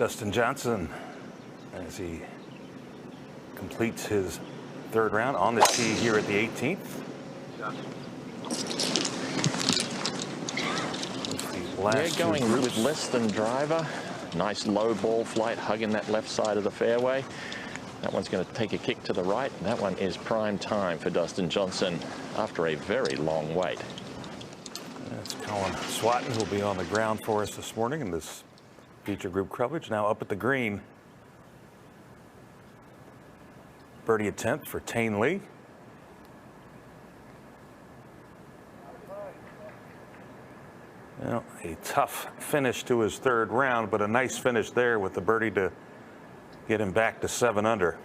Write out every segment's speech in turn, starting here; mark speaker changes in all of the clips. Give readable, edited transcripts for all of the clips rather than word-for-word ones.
Speaker 1: Dustin Johnson as he completes his third round on the tee here at the 18th.
Speaker 2: Yeah, going with less than driver. Nice low ball flight, hugging that left side of the fairway. That one's going to take a kick to the right. And that one is prime time for Dustin Johnson after a very long wait.
Speaker 1: That's Colin Swatton, who will be on the ground for us this morning in this feature group coverage. Now up at the green. Birdie attempt for Tain Lee. Well, a tough finish to his third round, but a nice finish there with the birdie to get him back to 7 under.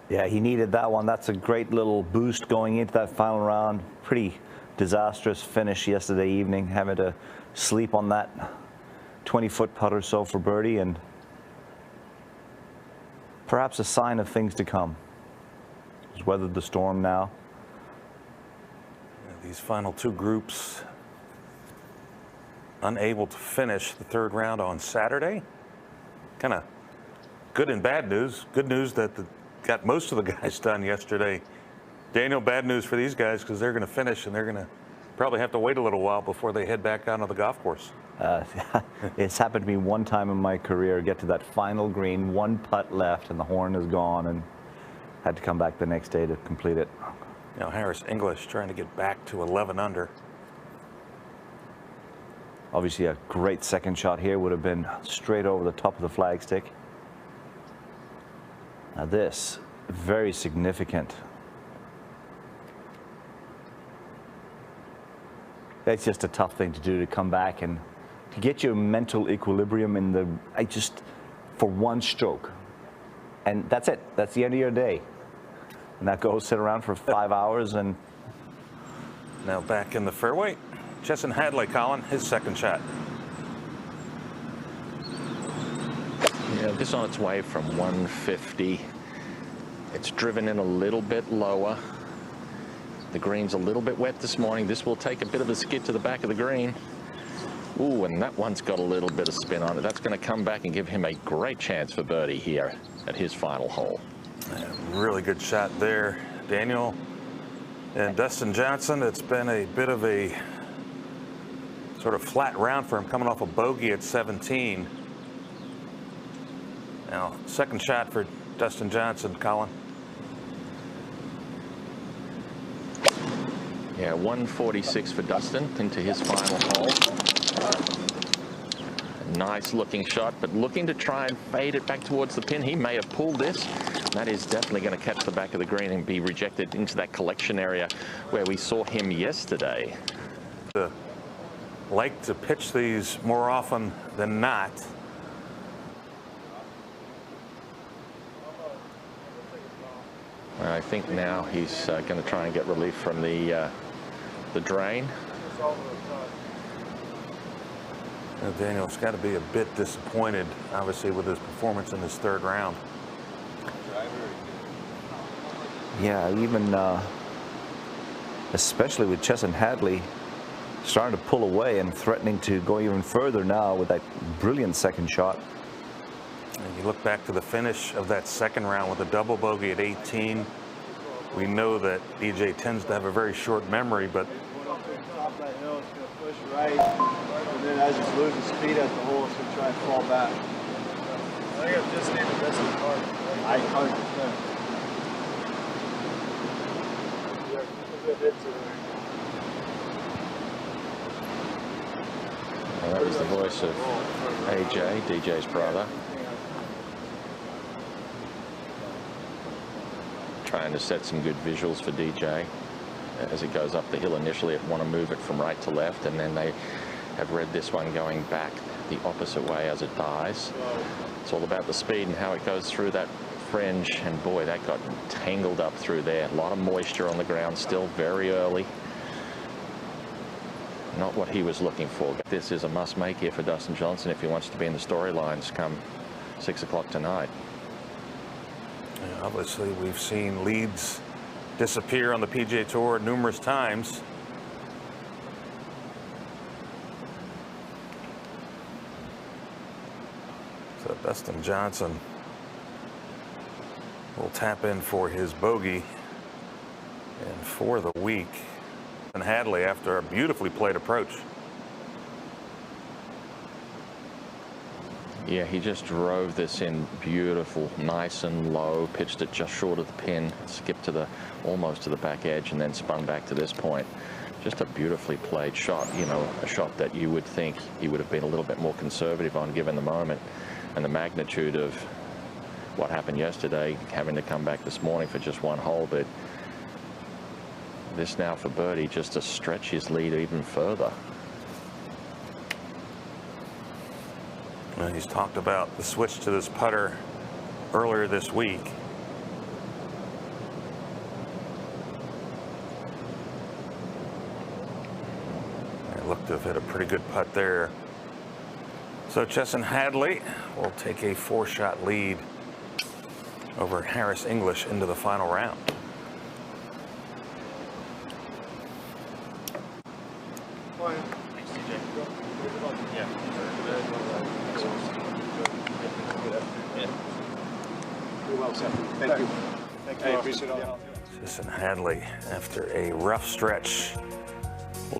Speaker 3: Yeah, he needed that one. That's a great little boost going into that final round. Pretty disastrous finish yesterday evening, having to sleep on that 20-foot putt or so for birdie, and perhaps a sign of things to come. He's weathered the storm now.
Speaker 1: These final two groups unable to finish the third round on Saturday. Kind of good and bad news. Good news that got most of the guys done yesterday. Daniel, bad news for these guys because they're going to finish and they're going to probably have to wait a little while before they head back out on the golf course.
Speaker 3: It's happened to me one time in my career. Get to that final green, one putt left, and the horn is gone, and had to come back the next day to complete it.
Speaker 1: Now Harris English trying to get back to 11 under.
Speaker 3: Obviously, a great second shot here would have been straight over the top of the flagstick. Now this, very significant. It's just a tough thing to do, to come back and to get your mental equilibrium in the, for one stroke. And that's it. That's the end of your day. And that goes sit around for 5 hours. And
Speaker 1: now back in the fairway. ChessonHadley, Colin, his second shot.
Speaker 2: Yeah, this on its way from 150. It's driven in a little bit lower. The green's a little bit wet this morning. This will take a bit of a skid to the back of the green. Ooh, and that one's got a little bit of spin on it. That's going to come back and give him a great chance for birdie here at his final hole.
Speaker 1: Really good shot there, Daniel. And Dustin Johnson, it's been a bit of a sort of flat round for him, coming off a bogey at 17. Now, second shot for Dustin Johnson, Colin.
Speaker 2: Yeah, 146 for Dustin into his final hole. Nice looking shot, but looking to try and fade it back towards the pin. He may have pulled this. That is definitely going to catch the back of the green and be rejected into that collection area where we saw him yesterday.
Speaker 1: Like to pitch these more often than not.
Speaker 2: I think now he's going to try and get relief from the drain.
Speaker 1: Now Daniel's got to be a bit disappointed, obviously, with his performance in his third round.
Speaker 3: yeah, even especially with ChessonHadley starting to pull away and threatening to go even further now with that brilliant second shot.
Speaker 1: And you look back to the finish of that second round with a double bogey at 18. We know that DJ tends to have a very short memory, but
Speaker 4: top that hill, it's going to push right, and then as it's losing speed at the hole, it's going to try and fall back. I think I just need the best of the card. 100%. Yeah, good hits in there.
Speaker 2: Well, that was the voice of AJ, DJ's brother. Trying to set some good visuals for DJ as it goes up the hill. Initially, it want to move it from right to left, and then they have read this one going back the opposite way as it dies. It's all about the speed and how it goes through that fringe, and boy, that got tangled up through there. A lot of moisture on the ground still, very early. Not what he was looking for. This is a must-make here for Dustin Johnson if he wants to be in the storylines come 6 o'clock tonight.
Speaker 1: Yeah, obviously, we've seen leads disappear on the PGA Tour numerous times. So Dustin Johnson will tap in for his bogey. And for the week, ChessonHadley after a beautifully played approach.
Speaker 2: Yeah, he just drove this in beautiful, nice and low, pitched it just short of the pin, skipped to the almost to the back edge, and then spun back to this point. Just a beautifully played shot, you know, a shot that you would think he would have been a little bit more conservative on given the moment and the magnitude of what happened yesterday, having to come back this morning for just one hole. But this now for birdie just to stretch his lead even further.
Speaker 1: Well, he's talked about the switch to this putter earlier this week. I looked to have hit a pretty good putt there. So ChessonHadley will take a 4-shot lead over Harris English into the final round.
Speaker 4: Thanks, TJ. Yeah. Well, thank you. Thank you. I appreciate it. ChessonHadley, after a rough stretch